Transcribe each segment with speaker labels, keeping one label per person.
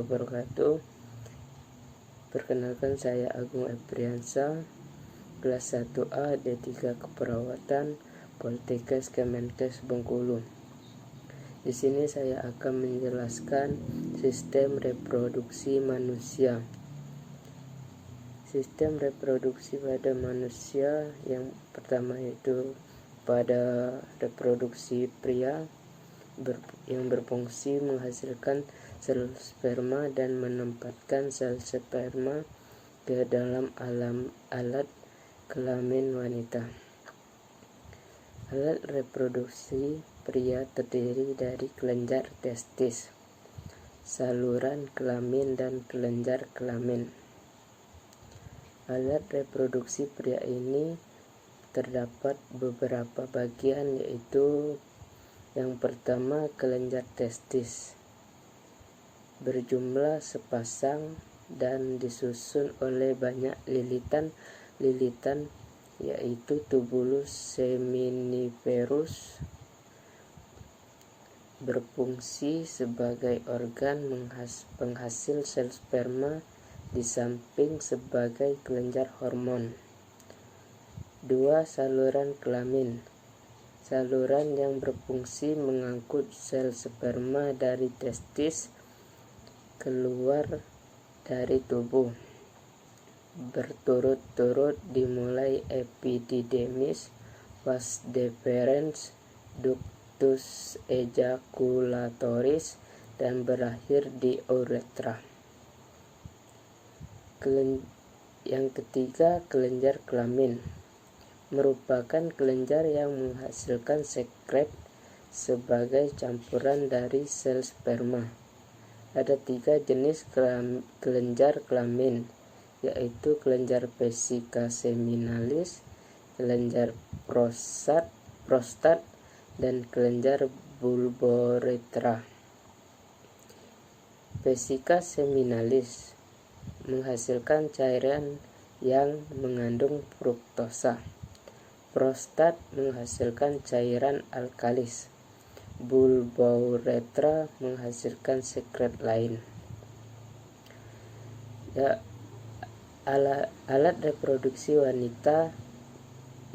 Speaker 1: wabarakatuh. Perkenalkan, saya Agung Epriansa, kelas 1A D3 Keperawatan, Poltekkes Kemenkes Bengkulu. Di sini saya akan menjelaskan sistem reproduksi manusia. Sistem reproduksi pada manusia yang pertama yaitu pada reproduksi pria yang berfungsi menghasilkan sel sperma dan menempatkan sel sperma ke dalam alat kelamin wanita. Alat reproduksi pria terdiri dari kelenjar testis, saluran kelamin, dan kelenjar kelamin. Alat reproduksi pria ini terdapat beberapa bagian, yaitu yang pertama kelenjar testis, berjumlah sepasang dan disusun oleh banyak lilitan, yaitu tubulus seminiferus, berfungsi sebagai organ penghasil sel sperma di samping sebagai kelenjar hormon. 2. Saluran kelamin, saluran yang berfungsi mengangkut sel sperma dari testis keluar dari tubuh berturut-turut dimulai epididymis, vas deferens, ductus ejaculatoris, dan berakhir di uretra. Yang ketiga, kelenjar kelamin merupakan kelenjar yang menghasilkan sekret sebagai campuran dari sel sperma. Ada 3 jenis kelenjar kelamin, yaitu kelenjar vesica seminalis, kelenjar prostat, dan kelenjar bulboretra. Vesica seminalis menghasilkan cairan yang mengandung fruktosa. Prostat menghasilkan cairan alkalis. Bulboretra menghasilkan sekret lain. Alat reproduksi wanita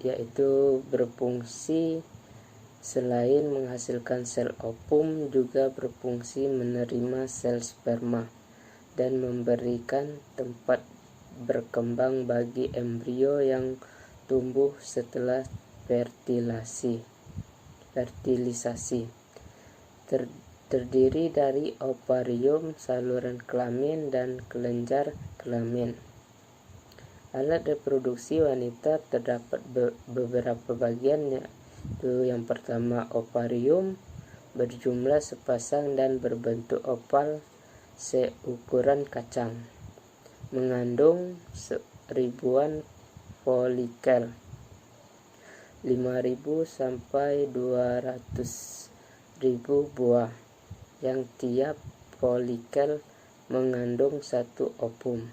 Speaker 1: yaitu berfungsi selain menghasilkan sel ovum juga berfungsi menerima sel sperma dan memberikan tempat berkembang bagi embrio yang tumbuh setelah fertilisasi. Terdiri dari ovarium, saluran kelamin, dan kelenjar kelamin. Alat reproduksi wanita terdapat beberapa bagian, yaitu yang pertama ovarium, berjumlah sepasang dan berbentuk oval seukuran kacang, mengandung ribuan folikel, 5.000 sampai 200.000 buah, yang tiap folikel mengandung 1 ovum.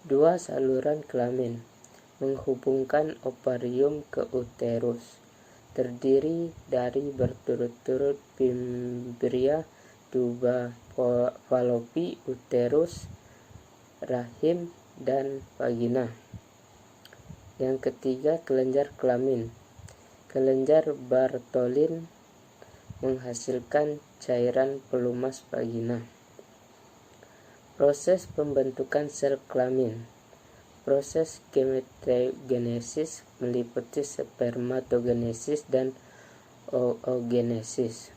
Speaker 1: 2. Saluran kelamin menghubungkan ovarium ke uterus, terdiri dari berturut-turut fimbria, tuba Fallopi, uterus, rahim, dan vagina. Yang ketiga, kelenjar kelamin. Kelenjar Bartholin menghasilkan cairan pelumas vagina. Proses pembentukan sel kelamin. Proses gametogenesis meliputi spermatogenesis dan oogenesis.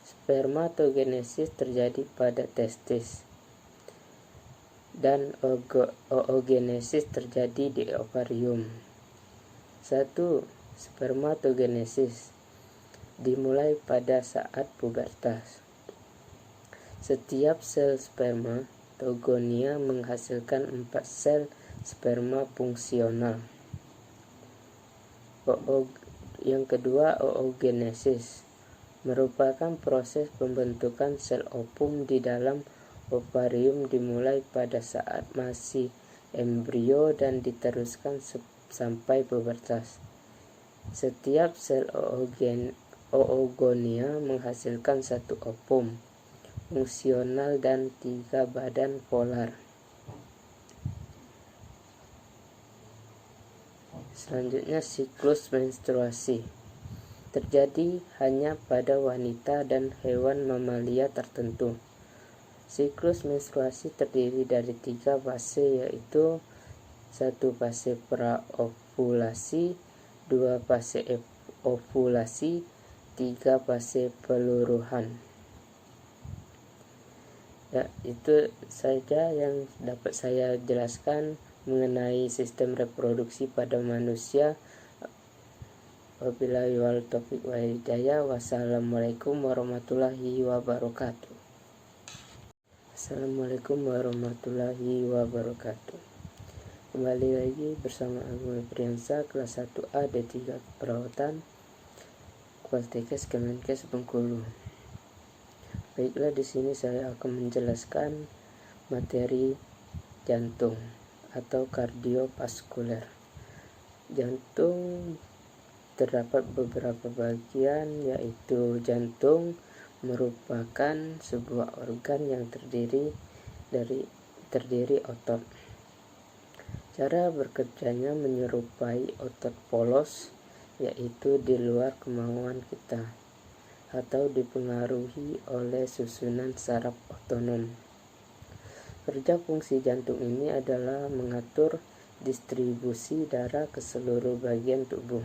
Speaker 1: Spermatogenesis terjadi pada testis dan oogenesis terjadi di ovarium. 1. Spermatogenesis dimulai pada saat pubertas. Setiap sel spermatogonia menghasilkan 4 sel sperma fungsional. Yang kedua, oogenesis merupakan proses pembentukan sel ovum di dalam ovarium dimulai pada saat masih embrio dan diteruskan sampai pubertas. Setiap sel oogonia menghasilkan 1 ovum. fungsional dan 3 badan polar. Selanjutnya, siklus menstruasi terjadi hanya pada wanita dan hewan mamalia tertentu. Siklus menstruasi terdiri dari 3 fase, yaitu 1 fase praovulasi, 2 fase ovulasi, 3 fase peluruhan. Ya, itu saja yang dapat saya jelaskan mengenai sistem reproduksi pada manusia. Wabillahi wal taufiq wal hidayah. Wassalamualaikum warahmatullahi wabarakatuh. Assalamualaikum warahmatullahi wabarakatuh. Kembali lagi bersama Agung Priyansa, kelas 1A D3 Keperawatan, Kualtekkes Kemenkes Bengkulu. Baiklah, di sini saya akan menjelaskan materi jantung atau kardiovaskuler. Jantung terdapat beberapa bagian, yaitu jantung merupakan sebuah organ yang terdiri otot. Cara bekerjanya menyerupai otot polos, yaitu di luar kemauan kita atau dipengaruhi oleh susunan saraf otonom. Kerja fungsi jantung ini adalah mengatur distribusi darah ke seluruh bagian tubuh.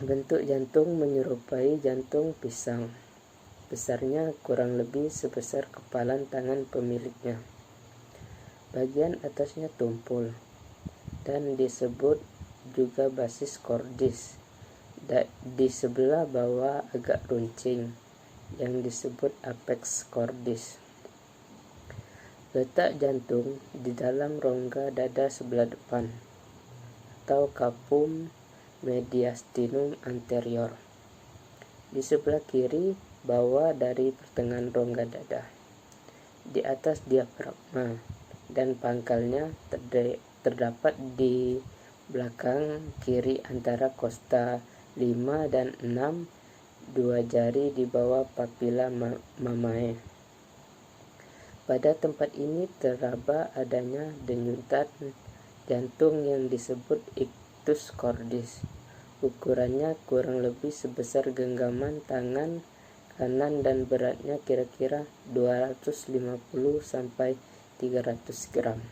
Speaker 1: Bentuk jantung menyerupai jantung pisang. Besarnya kurang lebih sebesar kepalan tangan pemiliknya. Bagian atasnya tumpul dan disebut juga basis cordis. Di sebelah bawah agak runcing yang disebut apex cordis. Letak jantung di dalam rongga dada sebelah depan atau capum mediastinum anterior, di sebelah kiri bawah dari pertengahan rongga dada, di atas diafragma, dan pangkalnya terdapat di belakang kiri antara kosta 5 dan 6, 2 jari di bawah papila mamae. Pada tempat ini teraba adanya denyutan jantung yang disebut ictus cordis. Ukurannya kurang lebih sebesar genggaman tangan kanan dan beratnya kira-kira 250 sampai 300 gram.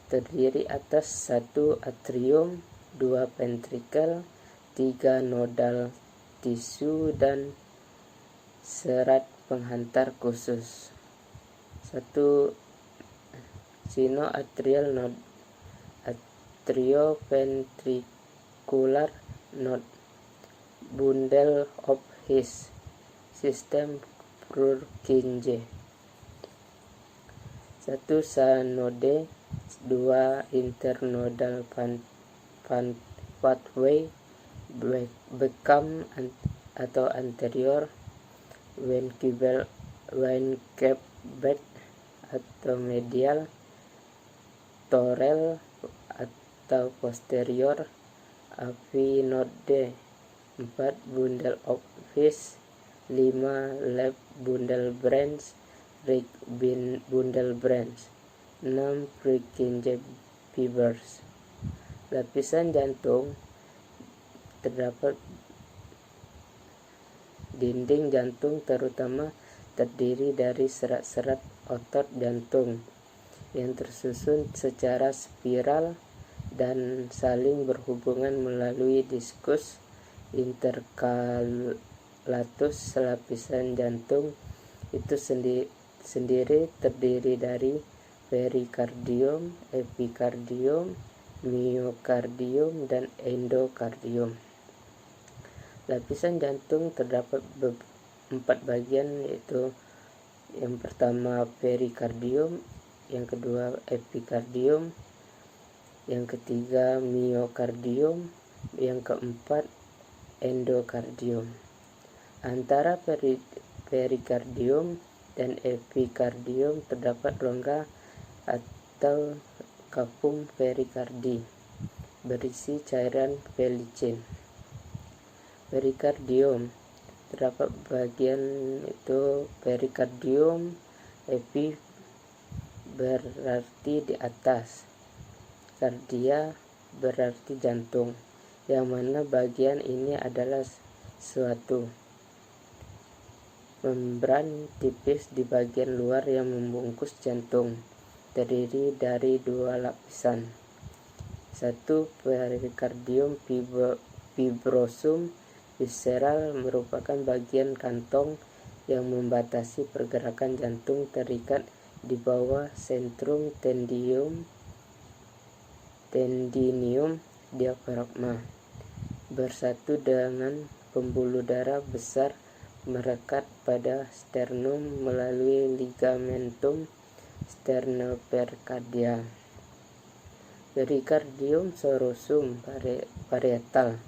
Speaker 1: Terdiri atas 1 atrium, 2 ventrikel, 3 nodal tisu dan serat penghantar khusus. 1 sinoatrial node, atrioventricular node, bundle of His, sistem Purkinje. 1 synode, 2 internodal pathway, bekam atau anterior ventricular atau medial, torel atau posterior avinode, 4 bundle of His, 5 left bundle branch, right bundle branch, 6 Purkinje fibers. Lapisan jantung terdapat dinding jantung terutama terdiri dari serat-serat otot jantung yang tersusun secara spiral dan saling berhubungan melalui diskus intercalatus. Lapisan jantung itu sendiri terdiri dari perikardium, epikardium, miokardium, dan endokardium. Lapisan jantung terdapat 4 bagian, yaitu yang pertama perikardium, yang kedua epikardium, yang ketiga miokardium, yang keempat endokardium. Antara perikardium dan epikardium terdapat rongga atau capum perikardi berisi cairan pelicin. Perikardium terdapat bagian itu perikardium, epi berarti di atas, kardia berarti jantung, yang mana bagian ini adalah suatu membran tipis di bagian luar yang membungkus jantung, terdiri dari 2 lapisan. 1. Perikardium fibrosum visceral merupakan bagian kantong yang membatasi pergerakan jantung, terikat di bawah sentrum tendinium diafragma, bersatu dengan pembuluh darah besar merekat pada sternum melalui ligamentum sternocleidomastoidea. Perikardium serosum parietal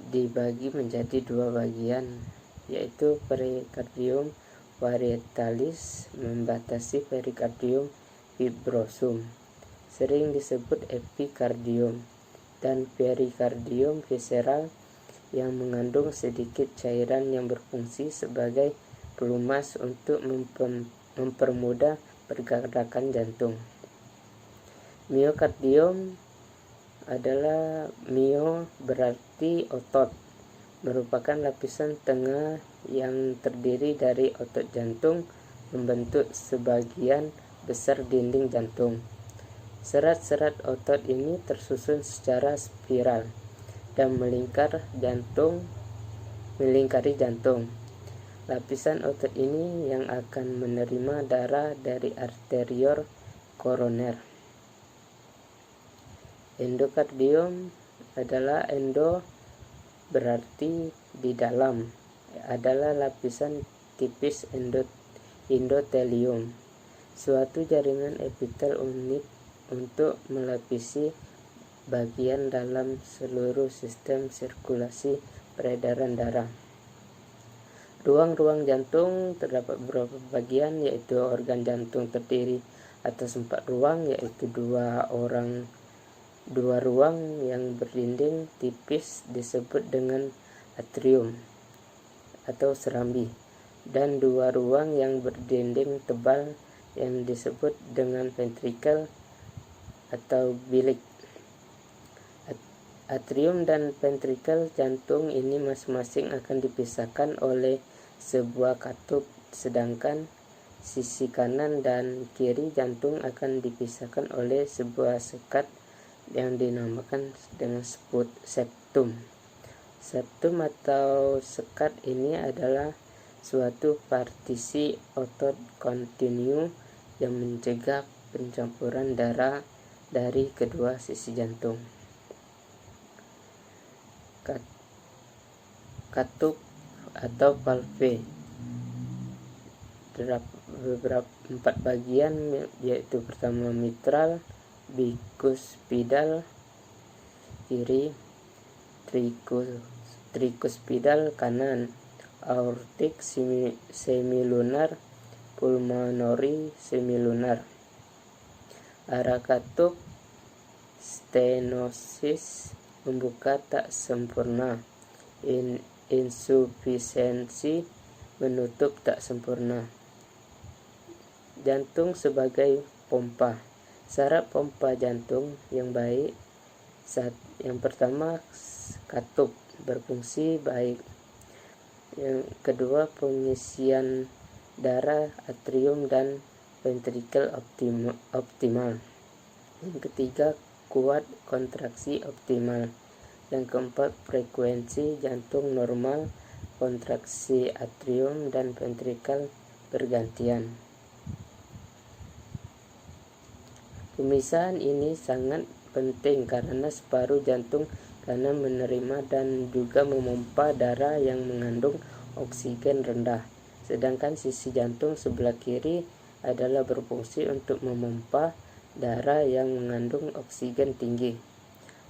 Speaker 1: dibagi menjadi 2 bagian, yaitu perikardium parietalis membatasi perikardium fibrosum, sering disebut epikardium, dan perikardium visceral yang mengandung sedikit cairan yang berfungsi sebagai pelumas untuk mempermudah pergerakan jantung. Miokardium adalah mio berarti otot, merupakan lapisan tengah yang terdiri dari otot jantung membentuk sebagian besar dinding jantung. Serat-serat otot ini tersusun secara spiral dan melingkari jantung. Lapisan otot ini yang akan menerima darah dari arteriol koroner. Endokardium adalah endo berarti di dalam, adalah lapisan tipis endotelium, suatu jaringan epitel unik untuk melapisi bagian dalam seluruh sistem sirkulasi peredaran darah. Ruang-ruang jantung terdapat beberapa bagian, yaitu organ jantung terdiri atas 4 ruang, yaitu 2 ruang yang berdinding tipis disebut dengan atrium atau serambi, dan 2 ruang yang berdinding tebal yang disebut dengan ventrikel atau bilik. Atrium dan ventrikel jantung ini masing-masing akan dipisahkan oleh sebuah katup, sedangkan sisi kanan dan kiri jantung akan dipisahkan oleh sebuah sekat yang dinamakan dengan septum. Septum atau sekat ini adalah suatu partisi otot kontinu yang mencegah pencampuran darah dari kedua sisi jantung. Katup atau valve terdapat beberapa 4 bagian, yaitu pertama mitral, bikuspidal kiri, trikuspidal kanan, aortic semilunar, pulmonary semilunar. Arah katup stenosis membuka tak sempurna, insufisiensi menutup tak sempurna. Jantung sebagai pompa. Syarat pompa jantung yang baik, yang pertama katup berfungsi baik, yang kedua pengisian darah atrium dan ventrikel optimal, yang ketiga kuat kontraksi optimal, yang keempat frekuensi jantung normal, kontraksi atrium dan ventrikel bergantian. Pemisahan ini sangat penting karena separuh jantung karena menerima dan juga memompa darah yang mengandung oksigen rendah, sedangkan sisi jantung sebelah kiri adalah berfungsi untuk memompa darah yang mengandung oksigen tinggi.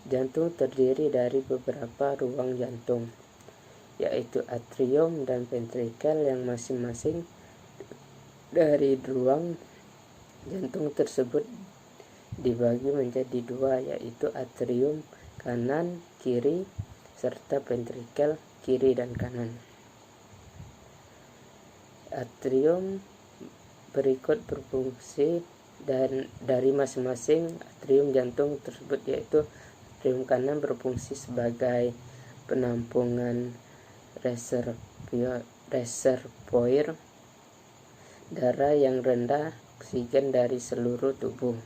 Speaker 1: Jantung terdiri dari beberapa ruang jantung, yaitu atrium dan ventrikel, yang masing-masing dari ruang jantung tersebut dibagi menjadi 2, yaitu atrium kanan kiri serta ventrikel kiri dan kanan. Atrium berikut berfungsi dan dari masing-masing atrium jantung tersebut, yaitu atrium kanan berfungsi sebagai penampungan reservoir darah yang rendah oksigen dari seluruh tubuh.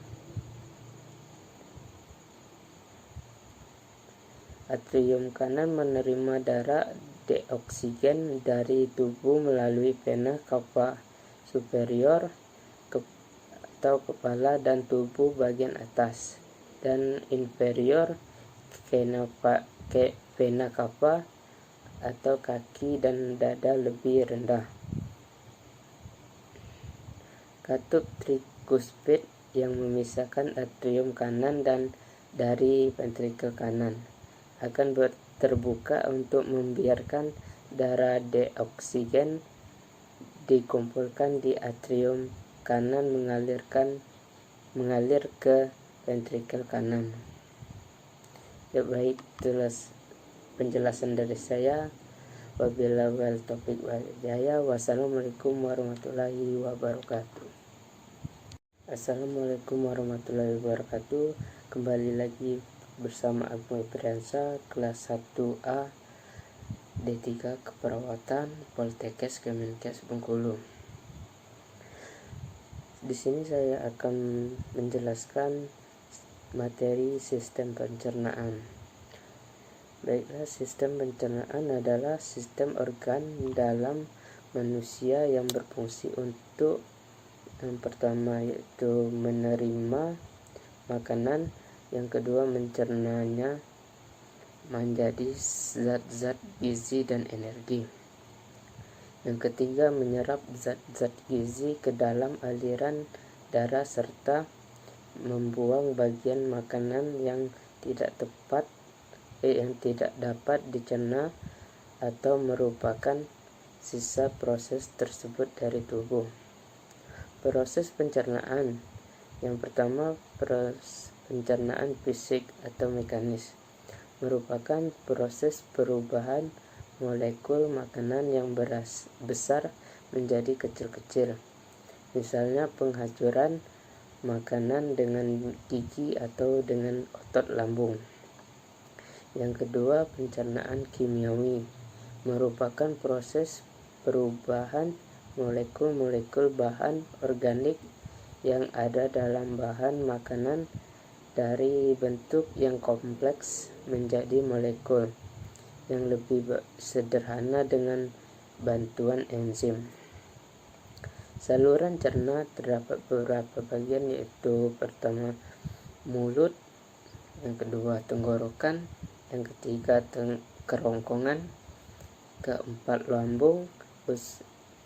Speaker 1: Atrium kanan menerima darah deoksigen dari tubuh melalui vena cava superior atau kepala dan tubuh bagian atas, dan inferior vena cava atau kaki dan dada lebih rendah. Katup trikuspid yang memisahkan atrium kanan dan dari ventrikel kanan akan terbuka untuk membiarkan darah deoksigen dikumpulkan di atrium kanan mengalir ke ventrikel kanan. Ya baik, itulah penjelasan dari saya. Wabillahi taufiq wal hidayah. Wassalamualaikum warahmatullahi wabarakatuh. Assalamualaikum warahmatullahi wabarakatuh. Kembali lagi bersama Agma Priansa, kelas 1A D3 Keperawatan Poltekkes Kemenkes Bengkulu. Di sini saya akan menjelaskan materi sistem pencernaan. Baiklah, sistem pencernaan adalah sistem organ dalam manusia yang berfungsi untuk yang pertama yaitu menerima makanan, yang kedua mencernanya menjadi zat-zat gizi dan energi, yang ketiga menyerap zat-zat gizi ke dalam aliran darah serta membuang bagian makanan yang tidak dapat dicerna atau merupakan sisa proses tersebut dari tubuh. Proses pencernaan yang pertama, proses pencernaan fisik atau mekanis merupakan proses perubahan molekul makanan yang besar menjadi kecil-kecil, misalnya penghancuran makanan dengan gigi atau dengan otot lambung. Yang kedua, pencernaan kimiawi merupakan proses perubahan molekul-molekul bahan organik yang ada dalam bahan makanan dari bentuk yang kompleks menjadi molekul yang lebih sederhana dengan bantuan enzim. Saluran cerna terdapat beberapa bagian, yaitu pertama mulut, yang kedua tenggorokan, yang ketiga kerongkongan, keempat lambung,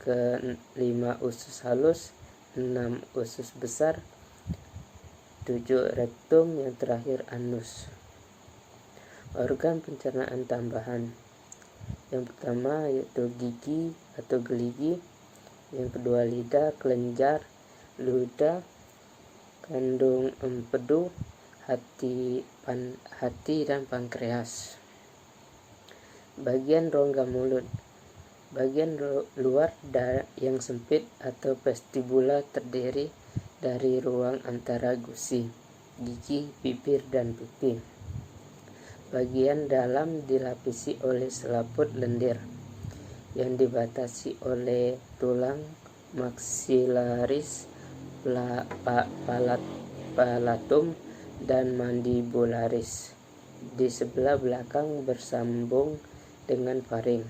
Speaker 1: kelima usus halus, 6 usus besar, 7 rektum, yang terakhir anus. Organ pencernaan tambahan yang pertama yaitu gigi atau geligi, yang kedua lidah, kelenjar, ludah, kandung empedu, hati dan pankreas. Bagian rongga mulut, bagian luar yang sempit atau vestibula terdiri dari ruang antara gusi, gigi, bibir, dan pipi. Bagian dalam dilapisi oleh selaput lendir yang dibatasi oleh tulang maksilaris, palatum, dan mandibularis. Di sebelah belakang bersambung dengan faring.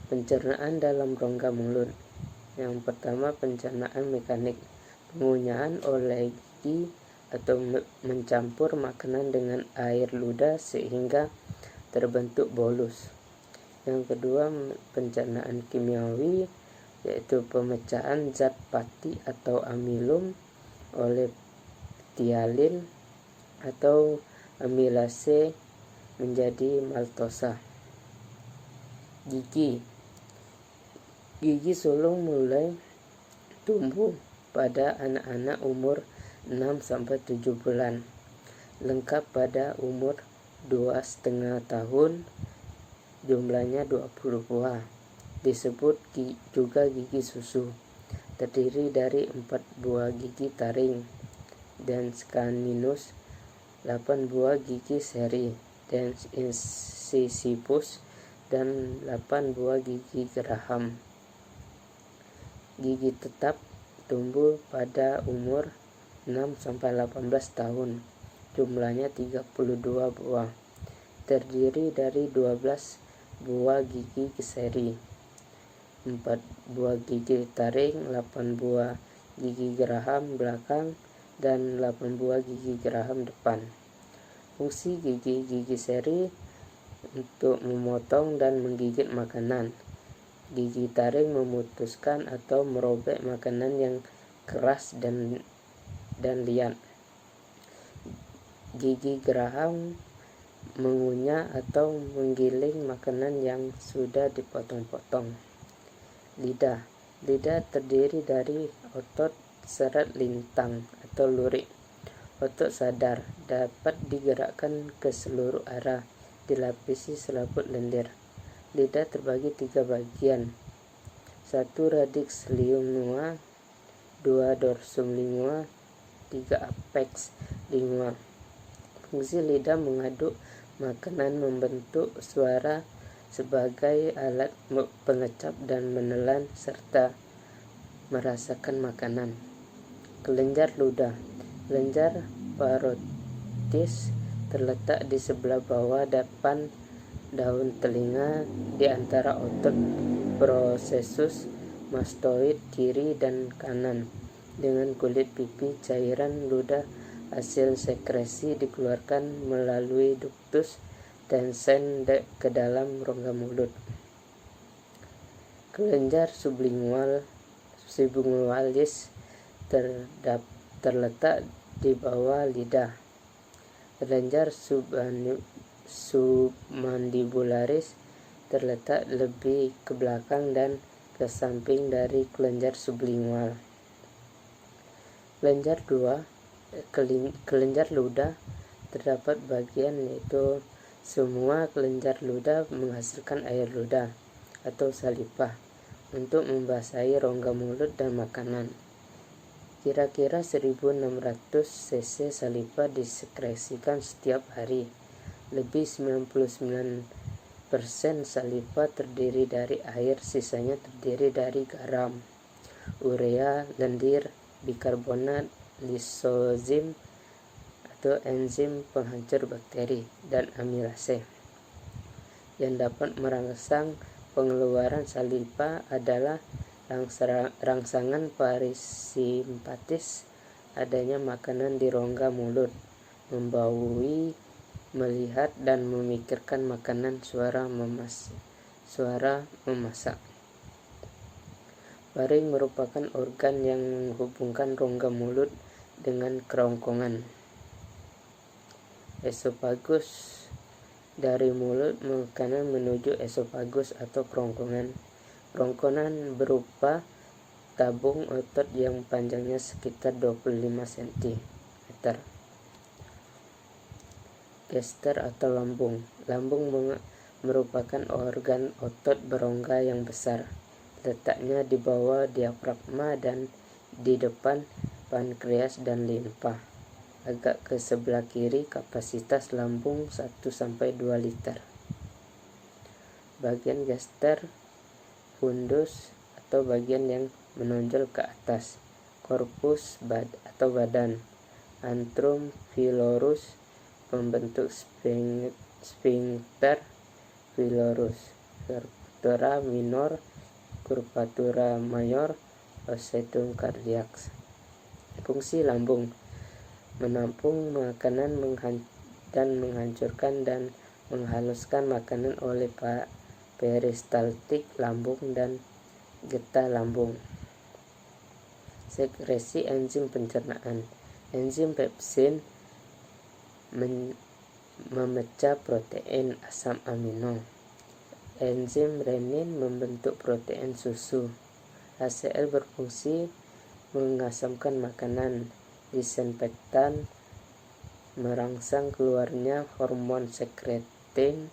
Speaker 1: Pencernaan dalam rongga mulut. Yang pertama, pencernaan mekanik, pengunyaan oleh gigi atau mencampur makanan dengan air ludah sehingga terbentuk bolus. Yang kedua, pencernaan kimiawi, yaitu pemecahan zat pati atau amilum oleh tialin atau amilase menjadi maltosa. Gigi sulung mulai tumbuh pada anak-anak umur 6-7 bulan, lengkap pada umur 2,5 tahun. jumlahnya 20 buah. Disebut juga gigi susu. Terdiri dari 4 buah gigi taring dens caninus, 8 buah gigi seri dens incisivus, dan 8 buah gigi geraham. Gigi tetap tumbuh pada umur 6-18 tahun. Jumlahnya 32 buah. Terdiri dari 12 buah gigi seri, 4 buah gigi taring, 8 buah gigi geraham belakang, dan 8 buah gigi geraham depan. Fungsi gigi seri untuk memotong dan menggigit makanan. Gigi taring memutuskan atau merobek makanan yang keras dan liat. Gigi geraham mengunyah atau menggiling makanan yang sudah dipotong-potong. Lidah terdiri dari otot serat lintang atau lurik. Otot sadar dapat digerakkan ke seluruh arah, dilapisi selaput lendir. Lidah terbagi 3 bagian. 1 radix lingua, 2 dorsum lingua, 3 apex lingua. Fungsi lidah mengaduk makanan, membentuk suara sebagai alat pengecap dan menelan serta merasakan makanan. Kelenjar ludah. Kelenjar parotis terletak di sebelah bawah depan daun telinga di antara otot processus mastoid kiri dan kanan. Dengan kulit pipi, cairan ludah hasil sekresi dikeluarkan melalui ductus dan sen ke dalam rongga mulut. Kelenjar sublingualis terletak di bawah lidah. Kelenjar submandibularis terletak lebih ke belakang dan ke samping dari kelenjar sublingual. Kelenjar ludah terdapat bagian yaitu semua kelenjar ludah menghasilkan air ludah atau saliva untuk membasahi rongga mulut dan makanan. Kira-kira 1600 cc saliva disekresikan setiap hari. Lebih 99% saliva terdiri dari air, sisanya terdiri dari garam, urea, lendir, bikarbonat, lisozim atau enzim penghancur bakteri, dan amilase. Yang dapat merangsang pengeluaran saliva adalah rangsangan parasimpatis, adanya makanan di rongga mulut, membaui, melihat dan memikirkan makanan, suara memasak. Paring merupakan organ yang menghubungkan rongga mulut dengan kerongkongan. Esofagus, dari mulut makanan menuju esofagus atau kerongkongan. Kerongkongan berupa tabung otot yang panjangnya sekitar 25 cm. Gester atau lambung. Lambung merupakan organ otot berongga yang besar. Letaknya di bawah diafragma dan di depan pankreas dan limfa. Agak ke sebelah kiri. Kapasitas lambung 1-2 liter. Bagian gester, fundus atau bagian yang menonjol ke atas. Korpus atau badan. Antrum pylorus, pembentuk sphincter pylorus. Curvatura minor, curvatura mayor, ossetum cardiac. Fungsi lambung: menampung makanan dan menghancurkan dan menghaluskan makanan oleh peristaltik lambung dan getah lambung. Sekresi enzim pencernaan. Enzim pepsin memecah protein asam amino. Enzim renin membentuk protein susu. HCl berfungsi mengasamkan makanan. Disinfektan merangsang keluarnya hormon sekretin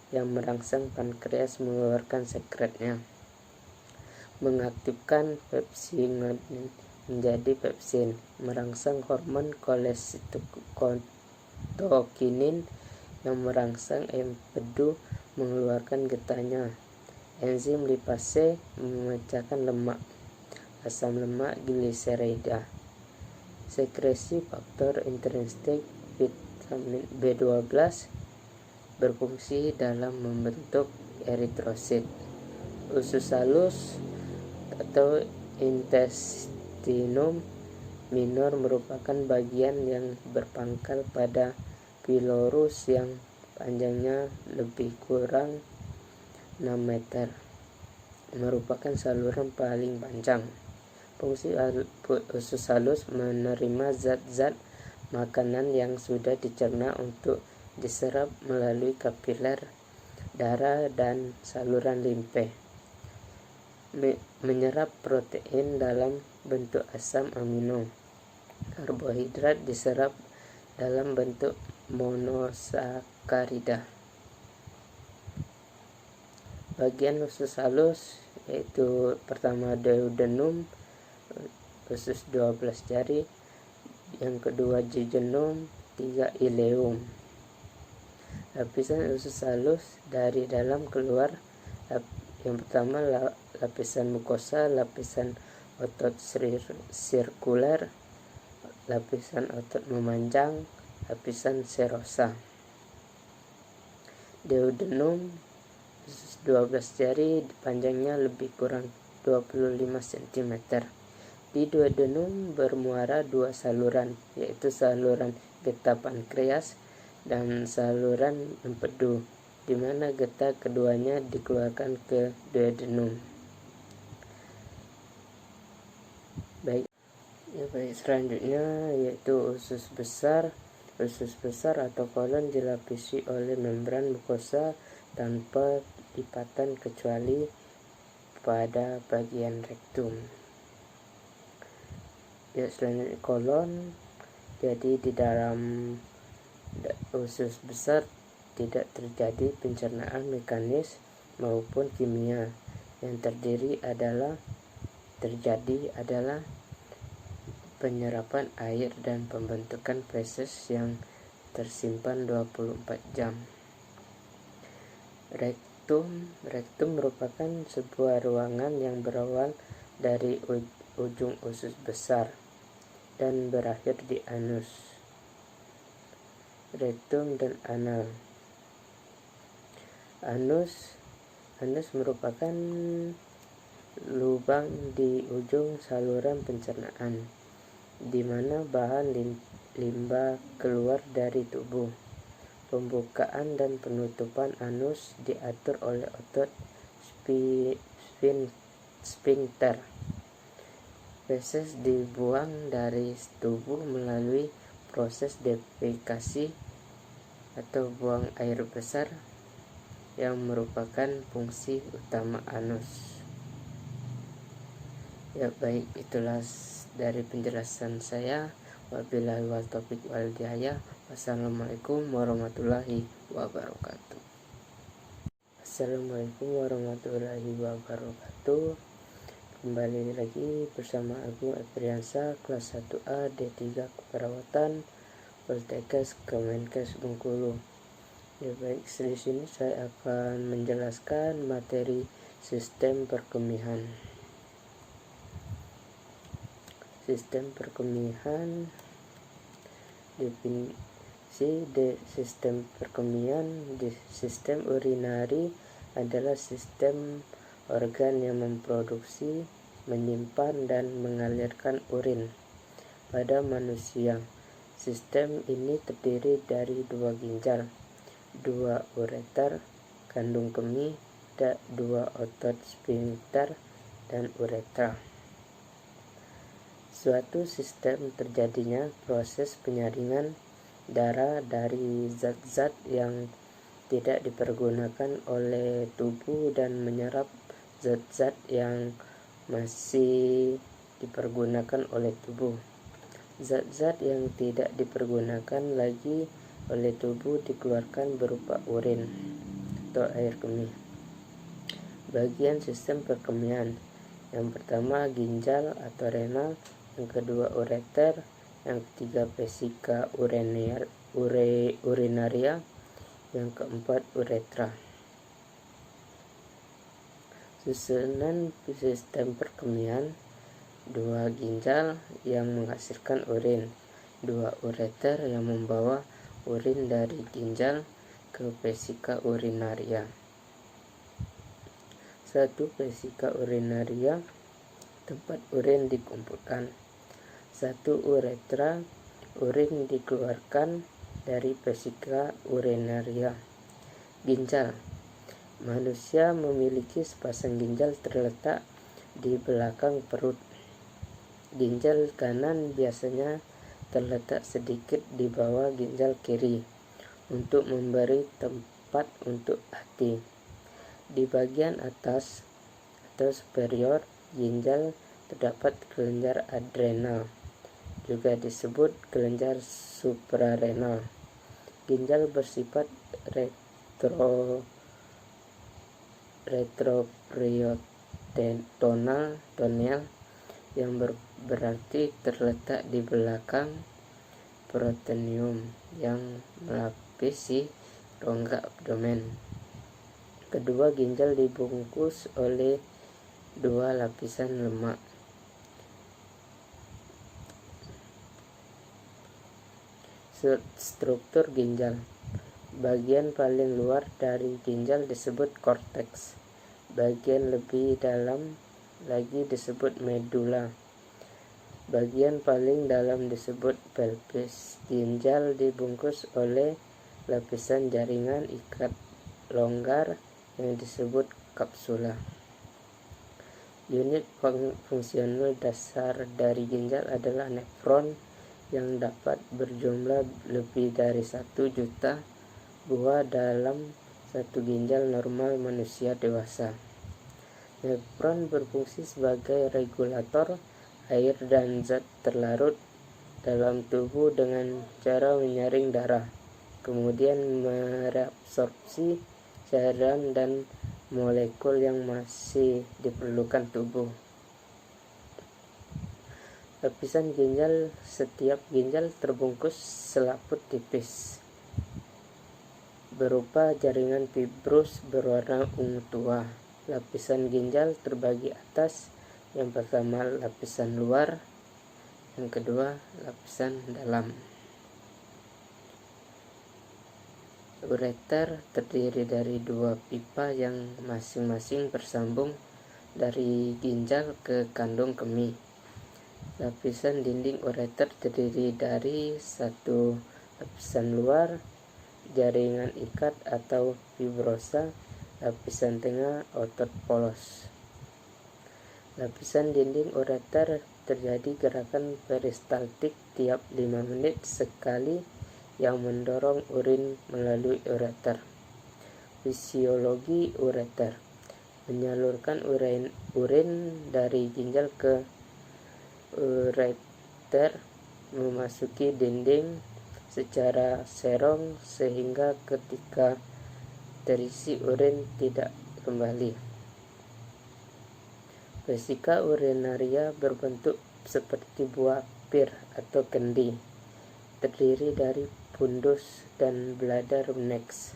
Speaker 1: yang merangsang pankreas mengeluarkan sekretnya, mengaktifkan pepsin menjadi pepsin, merangsang hormon kolesitokinin yang merangsang empedu mengeluarkan getahnya, enzim lipase memecahkan lemak, asam lemak gliserida, sekresi faktor intrinsik vitamin B12 berfungsi dalam membentuk eritrosit. Usus halus atau intestinum minor merupakan bagian yang berpangkal pada pylorus yang panjangnya lebih kurang 6 meter, merupakan saluran paling panjang. Fungsi usus halus menerima zat-zat makanan yang sudah dicerna untuk diserap melalui kapiler darah dan saluran limfe, menyerap protein dalam bentuk asam amino, karbohidrat diserap dalam bentuk monosakarida. Bagian usus halus yaitu pertama duodenum, usus 12 jari, yang kedua jejunum, 3 ileum. Lapisan usus halus dari dalam keluar, yang pertama lapisan mukosa, lapisan otot sirkuler, lapisan otot memanjang, lapisan serosa. Duodenum, usus 12 jari, panjangnya lebih kurang 25 cm. Di duodenum bermuara dua saluran, yaitu saluran getah pankreas dan saluran empedu, di mana getah keduanya dikeluarkan ke duodenum. Baik, selanjutnya yaitu usus besar. Usus besar atau kolon dilapisi oleh membran mukosa tanpa lipatan kecuali pada bagian rektum. Selanjutnya kolon. Jadi di dalam usus besar tidak terjadi pencernaan mekanis maupun kimia. Yang terjadi adalah penyerapan air dan pembentukan feses yang tersimpan 24 jam. Rektum merupakan sebuah ruangan yang berawal dari ujung usus besar dan berakhir di anus. Rektum dan anal. Anus merupakan lubang di ujung saluran pencernaan, di mana bahan limba keluar dari tubuh. Pembukaan dan penutupan anus diatur oleh otot sphincter. Feses dibuang dari tubuh melalui proses defekasi atau buang air besar yang merupakan fungsi utama anus. Ya baik, itulah dari penjelasan saya. Wabillahi wal taufiq wal hidayah. Wassalamualaikum warahmatullahi wabarakatuh. Assalamualaikum warahmatullahi wabarakatuh. Kembali lagi bersama Agung Epriansa, kelas 1A D3 Keperawatan, Poltekkes Kemenkes Bengkulu. Ya baik, di sini saya akan menjelaskan materi sistem perkemihan. Sistem perkemihan. Definisi sistem perkemihan. Sistem urinari adalah sistem organ yang memproduksi, menyimpan, dan mengalirkan urin pada manusia. Sistem ini terdiri dari 2 ginjal, 2 ureter, kandung kemih, 2 otot sphincter, dan uretra. Suatu sistem terjadinya proses penyaringan darah dari zat-zat yang tidak dipergunakan oleh tubuh dan menyerap zat-zat yang masih dipergunakan oleh tubuh. Zat-zat yang tidak dipergunakan lagi oleh tubuh dikeluarkan berupa urin. atau air kemih. Bagian sistem perkemihan. Yang pertama ginjal atau renal, yang kedua ureter, yang ketiga vesika urinaria, yang keempat uretra. Susunan sistem perkemihan: 2 ginjal yang menghasilkan urin, 2 ureter yang membawa urin dari ginjal ke vesika urinaria, 1 vesika urinaria tempat urin dikumpulkan, 1 uretra urin dikeluarkan dari vesika urinaria. Ginjal. Manusia memiliki sepasang ginjal terletak di belakang perut. Ginjal kanan biasanya terletak sedikit di bawah ginjal kiri untuk memberi tempat untuk hati. Di bagian atas atau superior ginjal terdapat kelenjar adrenal, juga disebut kelenjar suprarenal. Ginjal bersifat retroperitoneal yang berarti terletak di belakang peritoneum yang melapisi rongga abdomen. Kedua ginjal dibungkus oleh 2 lapisan lemak. Struktur ginjal. Bagian paling luar dari ginjal disebut korteks. Bagian lebih dalam lagi disebut medula. Bagian paling dalam disebut pelvis. Ginjal dibungkus oleh lapisan jaringan ikat longgar yang disebut kapsula. Unit fungsional dasar dari ginjal adalah nefron yang dapat berjumlah lebih dari 1 juta buah dalam 1 ginjal normal manusia dewasa. Nefron berfungsi sebagai regulator air dan zat terlarut dalam tubuh dengan cara menyaring darah, kemudian mereabsorpsi cairan dan molekul yang masih diperlukan tubuh. Lapisan ginjal. Setiap ginjal terbungkus selaput tipis berupa jaringan fibrus berwarna ungu tua. Lapisan ginjal terbagi atas, yang pertama lapisan luar, yang kedua lapisan dalam. Ureter terdiri dari 2 pipa yang masing-masing bersambung dari ginjal ke kandung kemih. Lapisan dinding ureter terdiri dari 1 lapisan luar, jaringan ikat atau fibrosa, lapisan tengah, otot polos. Lapisan dinding ureter terjadi gerakan peristaltik tiap 5 menit sekali yang mendorong urin melalui ureter. Fisiologi ureter. Menyalurkan urin dari ginjal ke ureter memasuki dinding secara serong sehingga ketika terisi urin tidak kembali. Vesika urinaria berbentuk seperti buah pir atau kendi, terdiri dari fundus dan bladder next.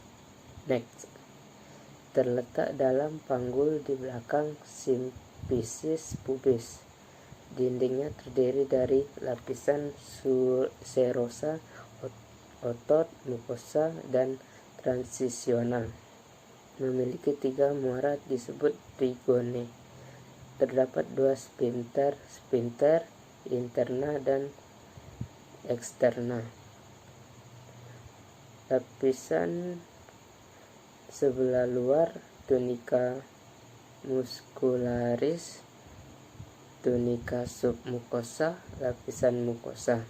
Speaker 1: Terletak dalam panggul di belakang simfisis pubis. Dindingnya terdiri dari lapisan serosa, otot, mukosa, dan transisional. Memiliki 3 muara disebut trigone. Terdapat 2 sphincter interna dan eksterna. Lapisan sebelah luar tunika muscularis, tunika submukosa, lapisan mukosa.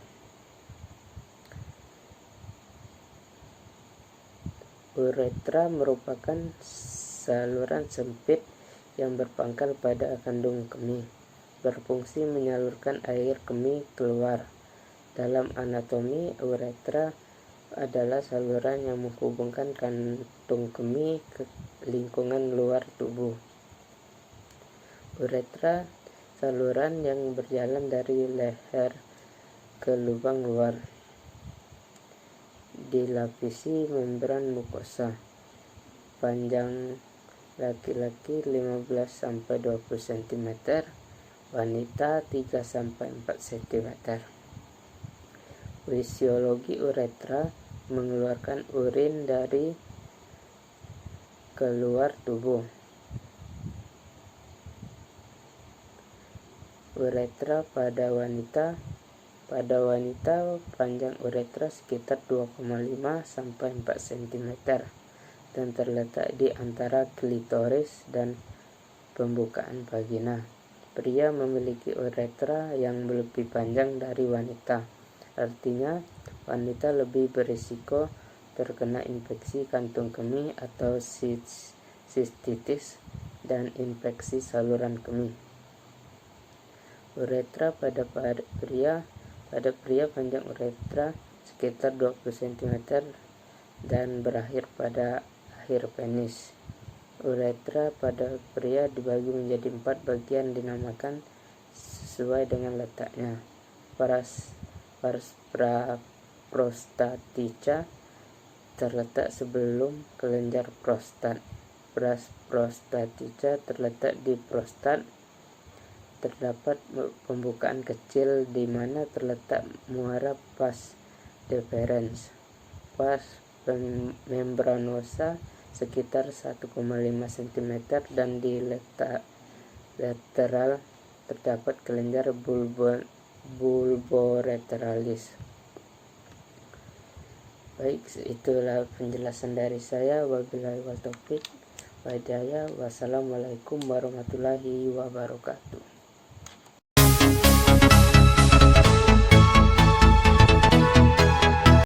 Speaker 1: Uretra merupakan saluran sempit yang berpangkal pada kandung kemih, berfungsi menyalurkan air kemih keluar. Dalam anatomi uretra adalah saluran yang menghubungkan kantung kemih ke lingkungan luar tubuh. Uretra, saluran yang berjalan dari leher ke lubang luar, dilapisi membran mukosa. Panjang laki-laki 15-20 cm, wanita 3-4 cm. Fisiologi uretra mengeluarkan urin dari keluar tubuh. Uretra pada wanita panjang uretra sekitar 2,5-4 cm dan terletak di antara klitoris dan pembukaan vagina. Pria memiliki uretra yang lebih panjang dari wanita. Artinya, wanita lebih berisiko terkena infeksi kantung kemih atau sistitis dan infeksi saluran kemih. Uretra pada pria panjang uretra sekitar 20 cm dan berakhir pada akhir penis. Uretra pada pria dibagi menjadi 4 bagian dinamakan sesuai dengan letaknya. Pars prostatica terletak sebelum kelenjar prostat. Pars prostatica terletak di prostat. Terdapat pembukaan kecil di mana terletak muara vas deferens. Vas membranosa sekitar 1,5 cm dan di lateral terdapat kelenjar bulboreteralis. Baik, itulah penjelasan dari saya. Wabillahi taufiq wal hidayah. Wassalamualaikum warahmatullahi wabarakatuh.